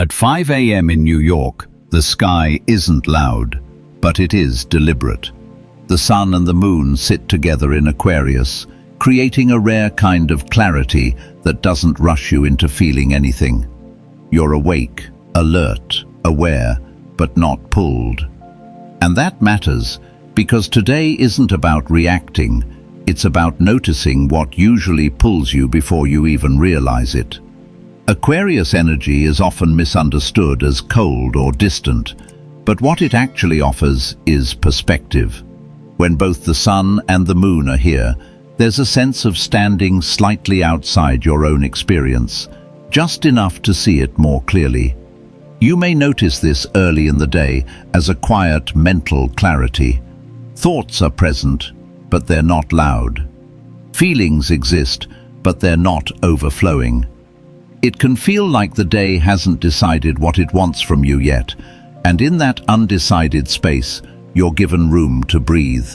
At 5 a.m. in New York, the sky isn't loud, but it is deliberate. The sun and the moon sit together in Aquarius, creating a rare kind of clarity that doesn't rush you into feeling anything. You're awake, alert, aware, but not pulled. And that matters, because today isn't about reacting, it's about noticing what usually pulls you before you even realize it. Aquarius energy is often misunderstood as cold or distant, but what it actually offers is perspective. When both the sun and the moon are here, there's a sense of standing slightly outside your own experience, just enough to see it more clearly. You may notice this early in the day as a quiet mental clarity. Thoughts are present, but they're not loud. Feelings exist, but they're not overflowing. It can feel like the day hasn't decided what it wants from you yet, and in that undecided space, you're given room to breathe.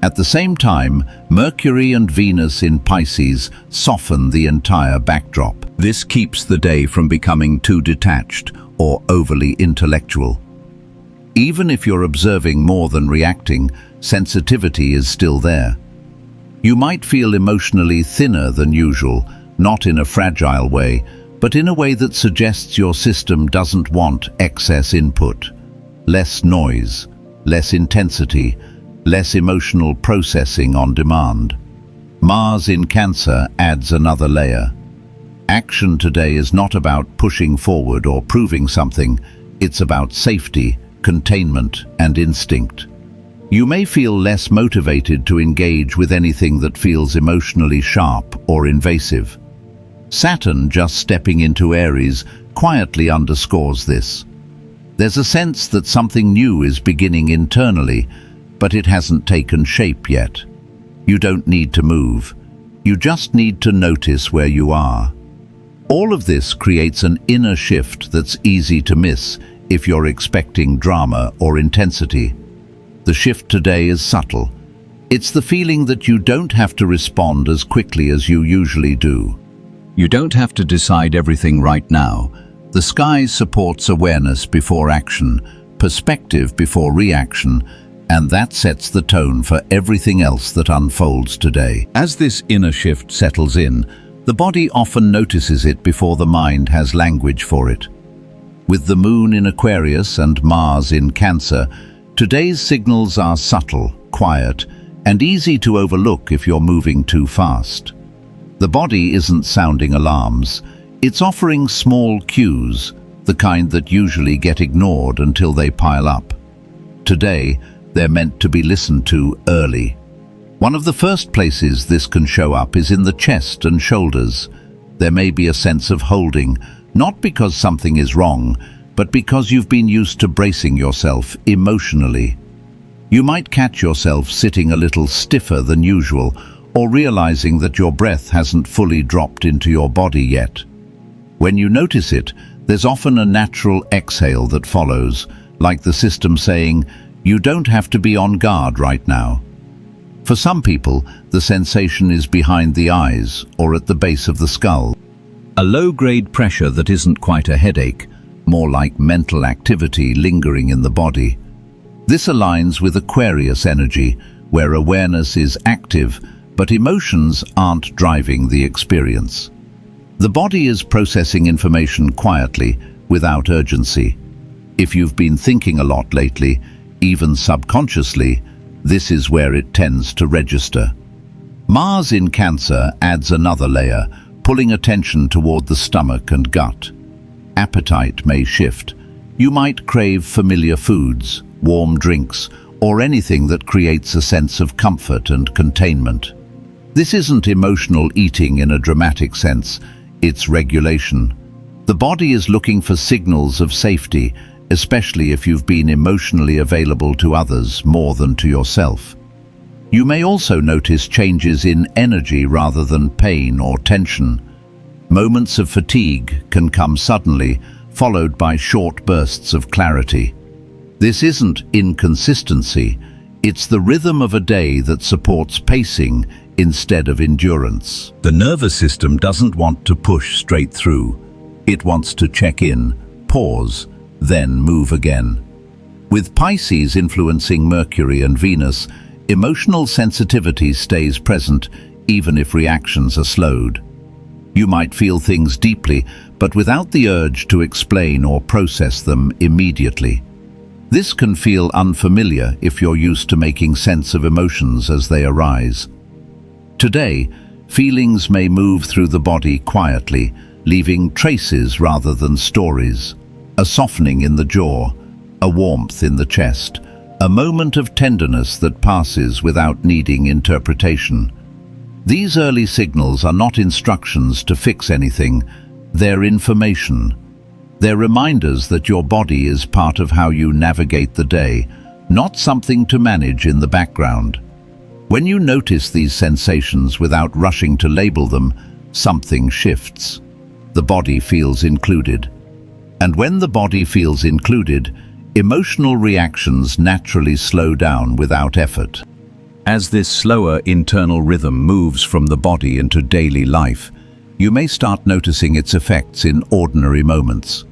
At the same time, Mercury and Venus in Pisces soften the entire backdrop. This keeps the day from becoming too detached or overly intellectual. Even if you're observing more than reacting, sensitivity is still there. You might feel emotionally thinner than usual, not in a fragile way, but in a way that suggests your system doesn't want excess input. Less noise, less intensity, less emotional processing on demand. Mars in Cancer adds another layer. Action today is not about pushing forward or proving something, it's about safety, containment, and instinct. You may feel less motivated to engage with anything that feels emotionally sharp or invasive. Saturn just stepping into Aries quietly underscores this. There's a sense that something new is beginning internally, but it hasn't taken shape yet. You don't need to move. You just need to notice where you are. All of this creates an inner shift that's easy to miss if you're expecting drama or intensity. The shift today is subtle. It's the feeling that you don't have to respond as quickly as you usually do. You don't have to decide everything right now. The sky supports awareness before action, perspective before reaction, and that sets the tone for everything else that unfolds today. As this inner shift settles in, the body often notices it before the mind has language for it. With the moon in Aquarius and Mars in Cancer, today's signals are subtle, quiet, and easy to overlook if you're moving too fast. The body isn't sounding alarms, it's offering small cues, the kind that usually get ignored until they pile up. Today, they're meant to be listened to early. One of the first places this can show up is in the chest and shoulders. There may be a sense of holding, not because something is wrong, but because you've been used to bracing yourself emotionally. You might catch yourself sitting a little stiffer than usual, or realizing that your breath hasn't fully dropped into your body yet. When you notice it, there's often a natural exhale that follows, like the system saying, "You don't have to be on guard right now." For some people, the sensation is behind the eyes or at the base of the skull. A low-grade pressure that isn't quite a headache, more like mental activity lingering in the body. This aligns with Aquarius energy, where awareness is active, but emotions aren't driving the experience. The body is processing information quietly, without urgency. If you've been thinking a lot lately, even subconsciously, this is where it tends to register. Mars in Cancer adds another layer, pulling attention toward the stomach and gut. Appetite may shift. You might crave familiar foods, warm drinks, or anything that creates a sense of comfort and containment. This isn't emotional eating in a dramatic sense, it's regulation. The body is looking for signals of safety, especially if you've been emotionally available to others more than to yourself. You may also notice changes in energy rather than pain or tension. Moments of fatigue can come suddenly, followed by short bursts of clarity. This isn't inconsistency, it's the rhythm of a day that supports pacing instead of endurance. The nervous system doesn't want to push straight through. It wants to check in, pause, then move again. With Pisces influencing Mercury and Venus, emotional sensitivity stays present even if reactions are slowed. You might feel things deeply, but without the urge to explain or process them immediately. This can feel unfamiliar if you're used to making sense of emotions as they arise. Today, feelings may move through the body quietly, leaving traces rather than stories. A softening in the jaw, a warmth in the chest, a moment of tenderness that passes without needing interpretation. These early signals are not instructions to fix anything, they're information. They're reminders that your body is part of how you navigate the day, not something to manage in the background. When you notice these sensations without rushing to label them, something shifts. The body feels included. And when the body feels included, emotional reactions naturally slow down without effort. As this slower internal rhythm moves from the body into daily life, you may start noticing its effects in ordinary moments.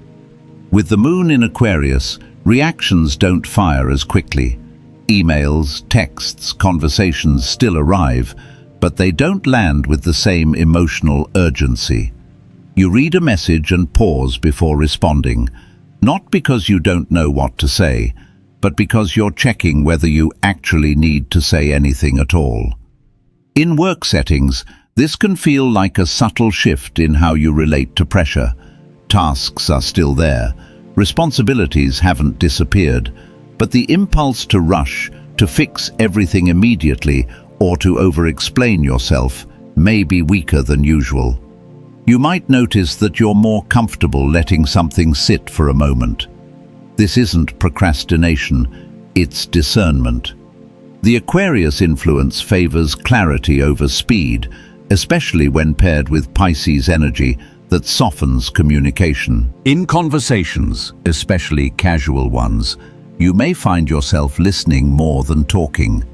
With the moon in Aquarius, reactions don't fire as quickly. Emails, texts, conversations still arrive, but they don't land with the same emotional urgency. You read a message and pause before responding, not because you don't know what to say, but because you're checking whether you actually need to say anything at all. In work settings, this can feel like a subtle shift in how you relate to pressure. Tasks are still there, responsibilities haven't disappeared, but the impulse to rush, to fix everything immediately, or to over-explain yourself may be weaker than usual. You might notice that you're more comfortable letting something sit for a moment. This isn't procrastination, it's discernment. The Aquarius influence favors clarity over speed, especially when paired with Pisces energy that softens communication. In conversations, especially casual ones, you may find yourself listening more than talking.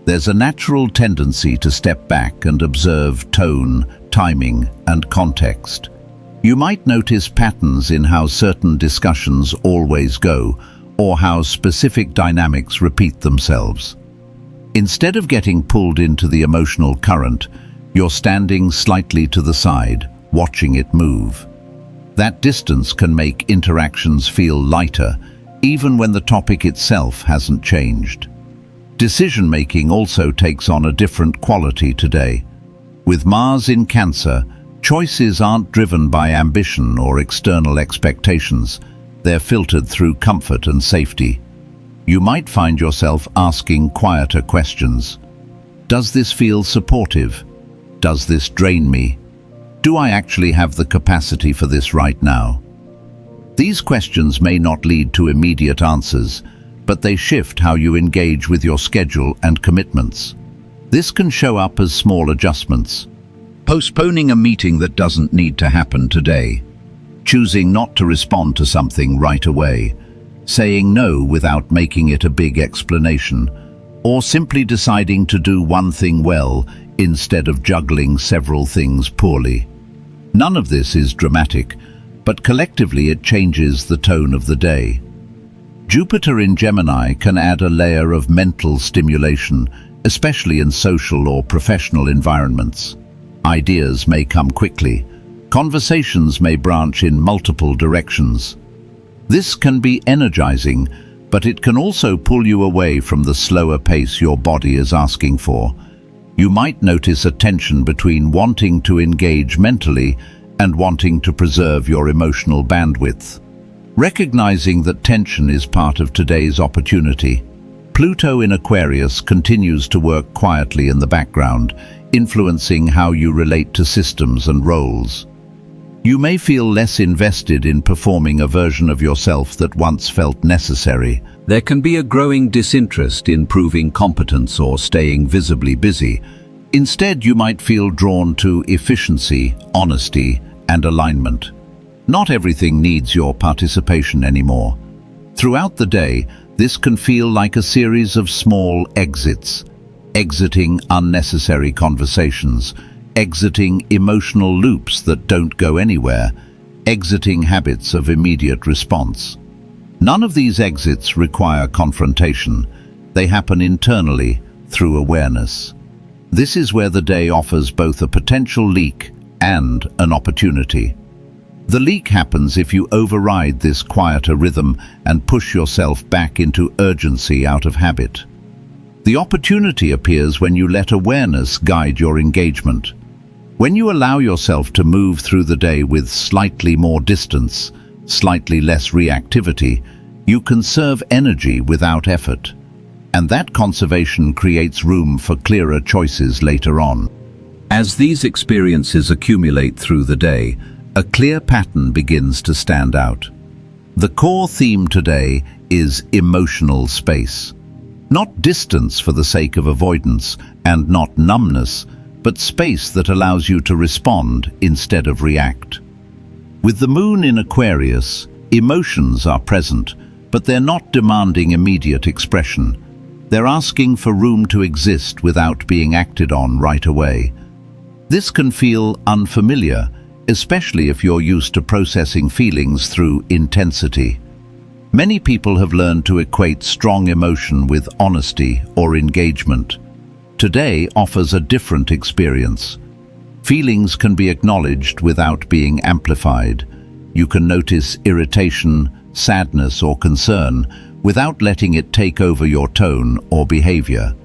There's a natural tendency to step back and observe tone, timing, and context. You might notice patterns in how certain discussions always go, or how specific dynamics repeat themselves. Instead of getting pulled into the emotional current, you're standing slightly to the side, watching it move. That distance can make interactions feel lighter, even when the topic itself hasn't changed. Decision-making also takes on a different quality today. With Mars in Cancer, choices aren't driven by ambition or external expectations. They're filtered through comfort and safety. You might find yourself asking quieter questions. Does this feel supportive? Does this drain me? Do I actually have the capacity for this right now? These questions may not lead to immediate answers, but they shift how you engage with your schedule and commitments. This can show up as small adjustments. Postponing a meeting that doesn't need to happen today. Choosing not to respond to something right away. Saying no without making it a big explanation. Or simply deciding to do one thing well instead of juggling several things poorly. None of this is dramatic, but collectively it changes the tone of the day. Jupiter in Gemini can add a layer of mental stimulation, especially in social or professional environments. Ideas may come quickly. Conversations may branch in multiple directions. This can be energizing, but it can also pull you away from the slower pace your body is asking for. You might notice a tension between wanting to engage mentally and wanting to preserve your emotional bandwidth. Recognizing that tension is part of today's opportunity, Pluto in Aquarius continues to work quietly in the background, influencing how you relate to systems and roles. You may feel less invested in performing a version of yourself that once felt necessary. There can be a growing disinterest in proving competence or staying visibly busy. Instead, you might feel drawn to efficiency, honesty, and alignment. Not everything needs your participation anymore. Throughout the day, this can feel like a series of small exits. Exiting unnecessary conversations, exiting emotional loops that don't go anywhere, exiting habits of immediate response. None of these exits require confrontation. They happen internally through awareness. This is where the day offers both a potential leak and an opportunity. The leak happens if you override this quieter rhythm and push yourself back into urgency out of habit. The opportunity appears when you let awareness guide your engagement. When you allow yourself to move through the day with slightly more distance, slightly less reactivity, you conserve energy without effort. And that conservation creates room for clearer choices later on. As these experiences accumulate through the day, a clear pattern begins to stand out. The core theme today is emotional space. Not distance for the sake of avoidance, and not numbness, but space that allows you to respond instead of react. With the moon in Aquarius, emotions are present, but they're not demanding immediate expression. They're asking for room to exist without being acted on right away. This can feel unfamiliar, especially if you're used to processing feelings through intensity. Many people have learned to equate strong emotion with honesty or engagement. Today offers a different experience. Feelings can be acknowledged without being amplified. You can notice irritation, sadness, or concern without letting it take over your tone or behavior.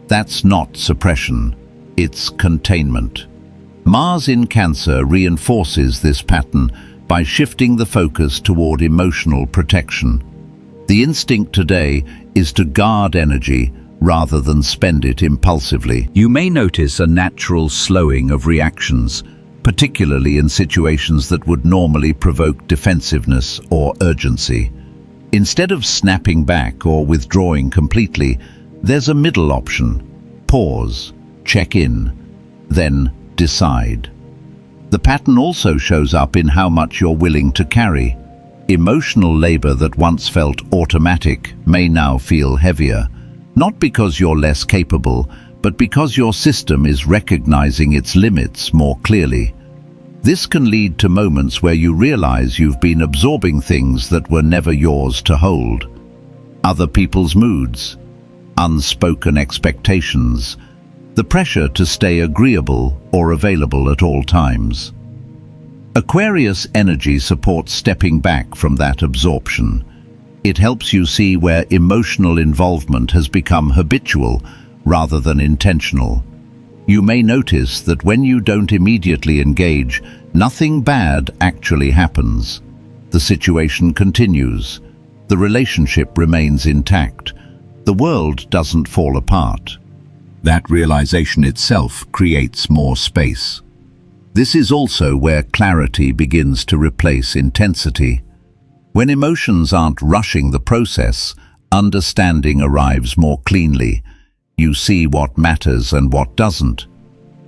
That's not suppression, it's containment. Mars in Cancer reinforces this pattern by shifting the focus toward emotional protection. The instinct today is to guard energy rather than spend it impulsively. You may notice a natural slowing of reactions, particularly in situations that would normally provoke defensiveness or urgency. Instead of snapping back or withdrawing completely, there's a middle option. Pause, check in, then decide. The pattern also shows up in how much you're willing to carry. Emotional labor that once felt automatic may now feel heavier, not because you're less capable, but because your system is recognizing its limits more clearly. This can lead to moments where you realize you've been absorbing things that were never yours to hold. Other people's moods, unspoken expectations, the pressure to stay agreeable or available at all times. Aquarius energy supports stepping back from that absorption. It helps you see where emotional involvement has become habitual rather than intentional. You may notice that when you don't immediately engage, nothing bad actually happens. The situation continues. The relationship remains intact. The world doesn't fall apart. That realization itself creates more space. This is also where clarity begins to replace intensity. When emotions aren't rushing the process, understanding arrives more cleanly. You see what matters and what doesn't.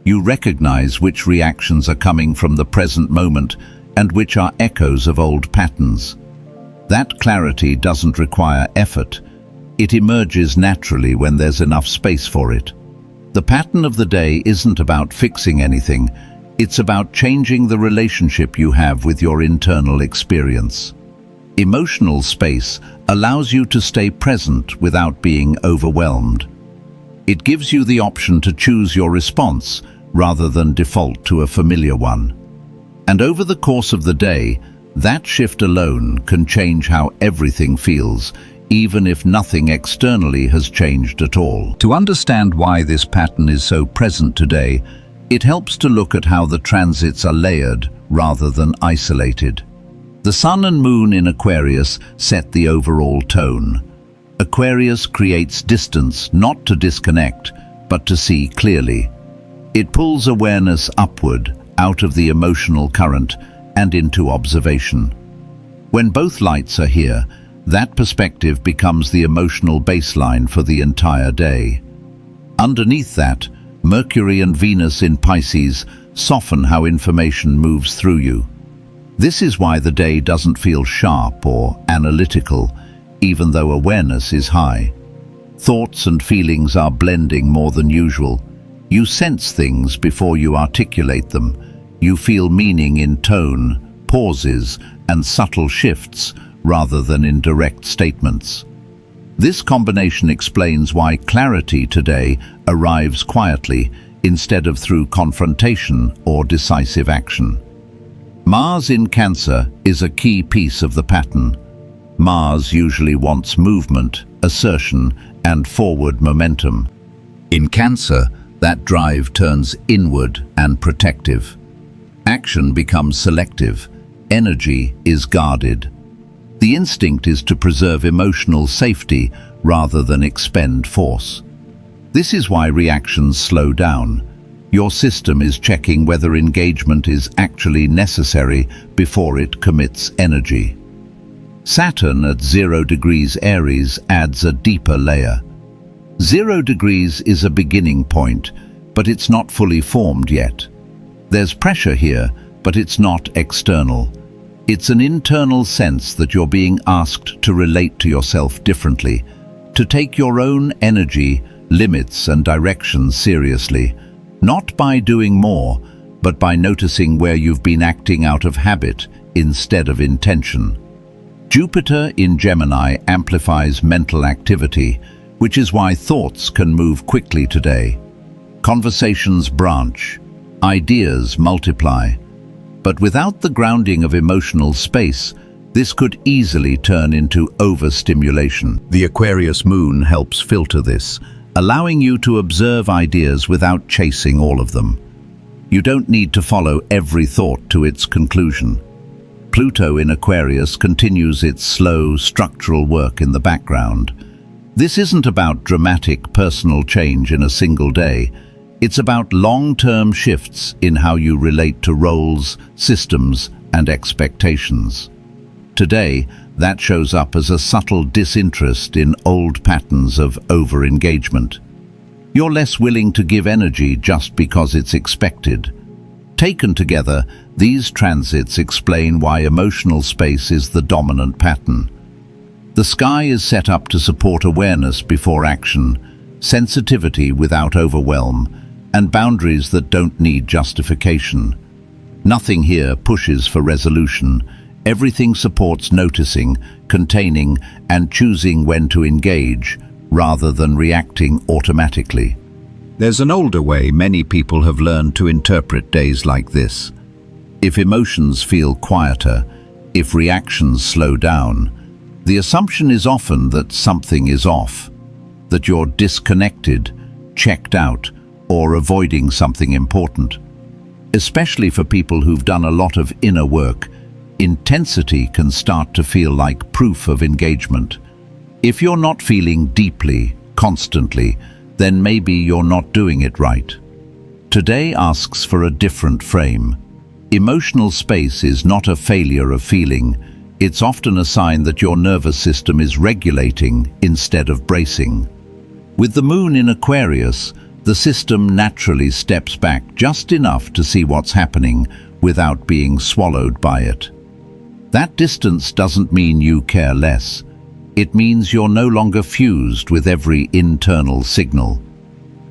You recognize which reactions are coming from the present moment and which are echoes of old patterns. That clarity doesn't require effort. It emerges naturally when there's enough space for it. The pattern of the day isn't about fixing anything. It's about changing the relationship you have with your internal experience. Emotional space allows you to stay present without being overwhelmed. It gives you the option to choose your response rather than default to a familiar one. And over the course of the day, that shift alone can change how everything feels, even if nothing externally has changed at all. To understand why this pattern is so present today, it helps to look at how the transits are layered rather than isolated. The Sun and Moon in Aquarius set the overall tone. Aquarius creates distance not to disconnect, but to see clearly. It pulls awareness upward, out of the emotional current, and into observation. When both lights are here, that perspective becomes the emotional baseline for the entire day. Underneath that, Mercury and Venus in Pisces soften how information moves through you. This is why the day doesn't feel sharp or analytical, even though awareness is high. Thoughts and feelings are blending more than usual. You sense things before you articulate them. You feel meaning in tone, pauses and subtle shifts rather than in direct statements. This combination explains why clarity today arrives quietly instead of through confrontation or decisive action. Mars in Cancer is a key piece of the pattern. Mars usually wants movement, assertion, and forward momentum. In Cancer, that drive turns inward and protective. Action becomes selective. Energy is guarded. The instinct is to preserve emotional safety rather than expend force. This is why reactions slow down. Your system is checking whether engagement is actually necessary before it commits energy. Saturn at 0 degrees Aries adds a deeper layer. 0 degrees is a beginning point, but it's not fully formed yet. There's pressure here, but it's not external. It's an internal sense that you're being asked to relate to yourself differently, to take your own energy, limits, and directions seriously, not by doing more, but by noticing where you've been acting out of habit instead of intention. Jupiter in Gemini amplifies mental activity, which is why thoughts can move quickly today. Conversations branch, ideas multiply. But without the grounding of emotional space, this could easily turn into overstimulation. The Aquarius moon helps filter this, allowing you to observe ideas without chasing all of them. You don't need to follow every thought to its conclusion. Pluto in Aquarius continues its slow, structural work in the background. This isn't about dramatic personal change in a single day. It's about long-term shifts in how you relate to roles, systems, and expectations. Today, that shows up as a subtle disinterest in old patterns of over-engagement. You're less willing to give energy just because it's expected. Taken together, these transits explain why emotional space is the dominant pattern. The sky is set up to support awareness before action, sensitivity without overwhelm, and boundaries that don't need justification. Nothing here pushes for resolution. Everything supports noticing, containing, and choosing when to engage, rather than reacting automatically. There's an older way many people have learned to interpret days like this. If emotions feel quieter, if reactions slow down, the assumption is often that something is off, that you're disconnected, checked out, or avoiding something important. Especially for people who've done a lot of inner work, intensity can start to feel like proof of engagement. If you're not feeling deeply, constantly, then maybe you're not doing it right. Today asks for a different frame. Emotional space is not a failure of feeling. It's often a sign that your nervous system is regulating instead of bracing. With the moon in Aquarius, the system naturally steps back just enough to see what's happening without being swallowed by it. That distance doesn't mean you care less. It means you're no longer fused with every internal signal.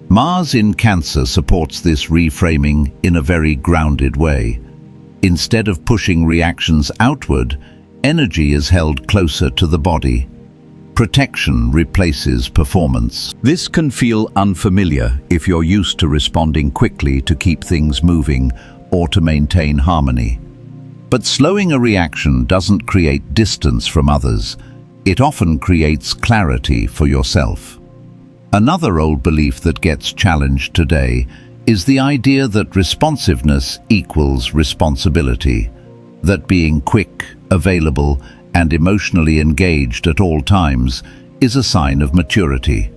Mars in Cancer supports this reframing in a very grounded way. Instead of pushing reactions outward, energy is held closer to the body. Protection replaces performance. This can feel unfamiliar if you're used to responding quickly to keep things moving or to maintain harmony. But slowing a reaction doesn't create distance from others. It often creates clarity for yourself. Another old belief that gets challenged today is the idea that responsiveness equals responsibility, that being quick, available, and emotionally engaged at all times is a sign of maturity.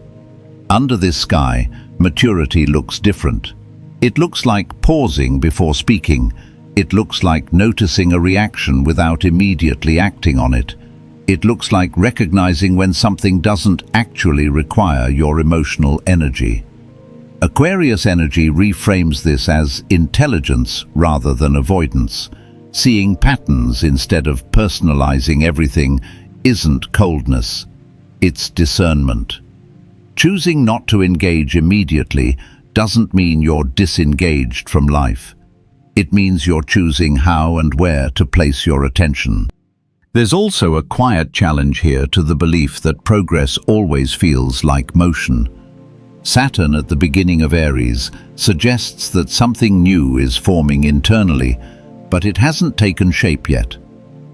Under this sky, maturity looks different. It looks like pausing before speaking. It looks like noticing a reaction without immediately acting on it. It looks like recognizing when something doesn't actually require your emotional energy. Aquarius energy reframes this as intelligence rather than avoidance. Seeing patterns instead of personalizing everything isn't coldness, it's discernment. Choosing not to engage immediately doesn't mean you're disengaged from life. It means you're choosing how and where to place your attention. There's also a quiet challenge here to the belief that progress always feels like motion. Saturn at the beginning of Aries suggests that something new is forming internally, but it hasn't taken shape yet.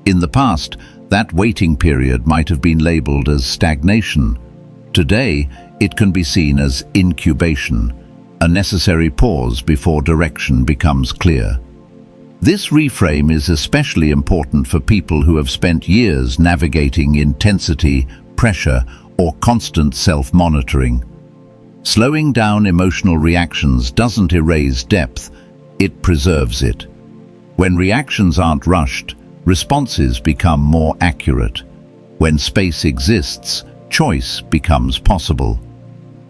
In the past, that waiting period might have been labeled as stagnation. Today, it can be seen as incubation, a necessary pause before direction becomes clear. This reframe is especially important for people who have spent years navigating intensity, pressure, or constant self-monitoring. Slowing down emotional reactions doesn't erase depth, it preserves it. When reactions aren't rushed, responses become more accurate. When space exists, choice becomes possible.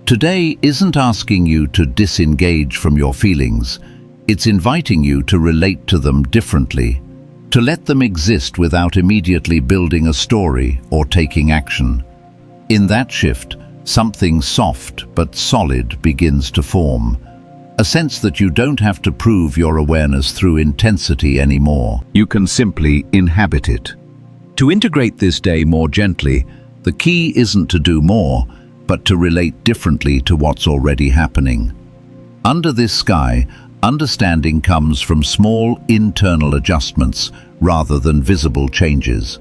Today isn't asking you to disengage from your feelings, it's inviting you to relate to them differently, to let them exist without immediately building a story or taking action. In that shift, something soft but solid begins to form, a sense that you don't have to prove your awareness through intensity anymore. You can simply inhabit it. To integrate this day more gently, the key isn't to do more, but to relate differently to what's already happening. Under this sky, understanding comes from small internal adjustments rather than visible changes.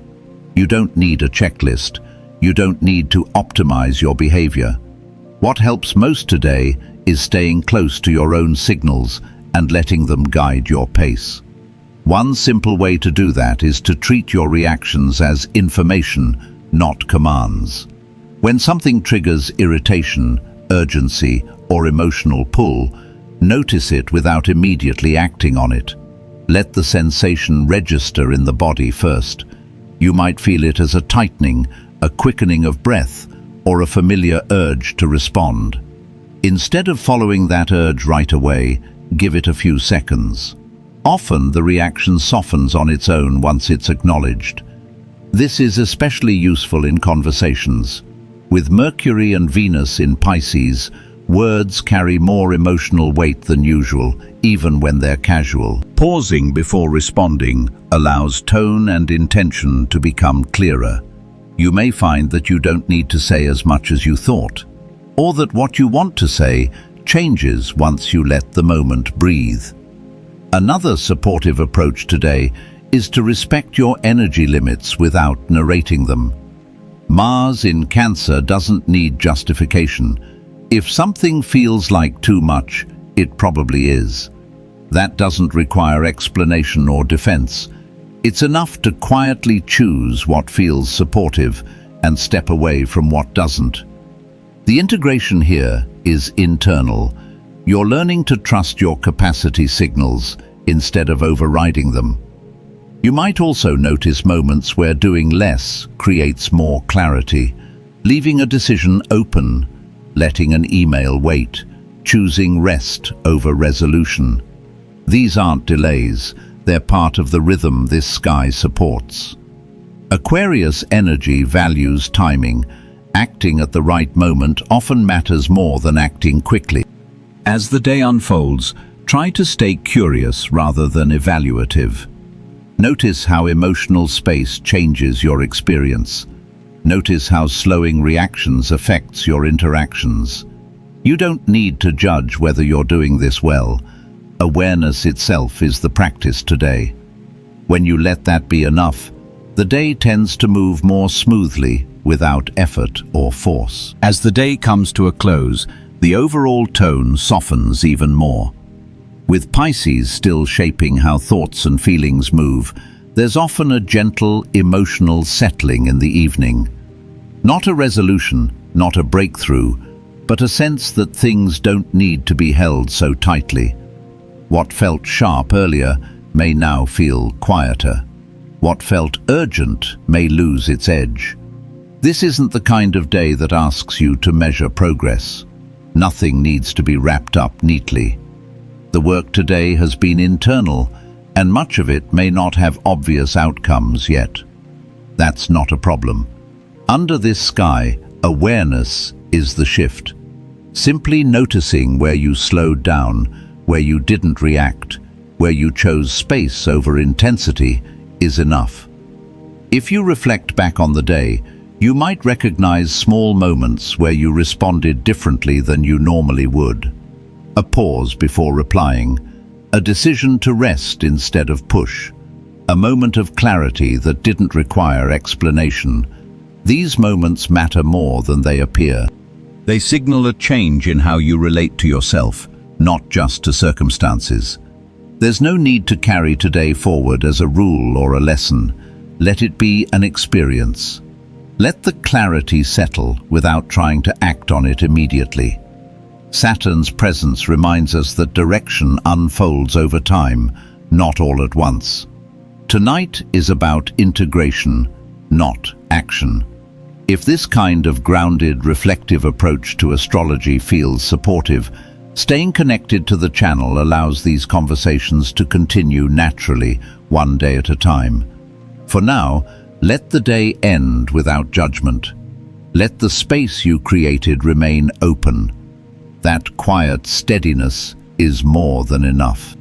You don't need a checklist. You don't need to optimize your behavior. What helps most today is staying close to your own signals and letting them guide your pace. One simple way to do that is to treat your reactions as information, not commands. When something triggers irritation, urgency, or emotional pull, notice it without immediately acting on it. Let the sensation register in the body first. You might feel it as a tightening, a quickening of breath, or a familiar urge to respond. Instead of following that urge right away, give it a few seconds. Often the reaction softens on its own once it's acknowledged. This is especially useful in conversations. With Mercury and Venus in Pisces, words carry more emotional weight than usual, even when they're casual. Pausing before responding allows tone and intention to become clearer. You may find that you don't need to say as much as you thought, or that what you want to say changes once you let the moment breathe. Another supportive approach today is to respect your energy limits without narrating them. Mars in Cancer doesn't need justification. If something feels like too much, it probably is. That doesn't require explanation or defense. It's enough to quietly choose what feels supportive and step away from what doesn't. The integration here is internal. You're learning to trust your capacity signals instead of overriding them. You might also notice moments where doing less creates more clarity, leaving a decision open, letting an email wait, choosing rest over resolution. These aren't delays, they're part of the rhythm this sky supports. Aquarius energy values timing. Acting at the right moment often matters more than acting quickly. As the day unfolds, try to stay curious rather than evaluative. Notice how emotional space changes your experience. Notice how slowing reactions affects your interactions. You don't need to judge whether you're doing this well. Awareness itself is the practice today. When you let that be enough, the day tends to move more smoothly without effort or force. As the day comes to a close, the overall tone softens even more. With Pisces still shaping how thoughts and feelings move, there's often a gentle, emotional settling in the evening. Not a resolution, not a breakthrough, but a sense that things don't need to be held so tightly. What felt sharp earlier may now feel quieter. What felt urgent may lose its edge. This isn't the kind of day that asks you to measure progress. Nothing needs to be wrapped up neatly. The work today has been internal, and much of it may not have obvious outcomes yet. That's not a problem. Under this sky, awareness is the shift. Simply noticing where you slowed down, where you didn't react, where you chose space over intensity, is enough. If you reflect back on the day, you might recognize small moments where you responded differently than you normally would. A pause before replying, a decision to rest instead of push, a moment of clarity that didn't require explanation. These moments matter more than they appear. They signal a change in how you relate to yourself, not just to circumstances. There's no need to carry today forward as a rule or a lesson. Let it be an experience. Let the clarity settle without trying to act on it immediately. Saturn's presence reminds us that direction unfolds over time, not all at once. Tonight is about integration, not action. If this kind of grounded, reflective approach to astrology feels supportive, staying connected to the channel allows these conversations to continue naturally, one day at a time. For now, let the day end without judgment. Let the space you created remain open. That quiet steadiness is more than enough.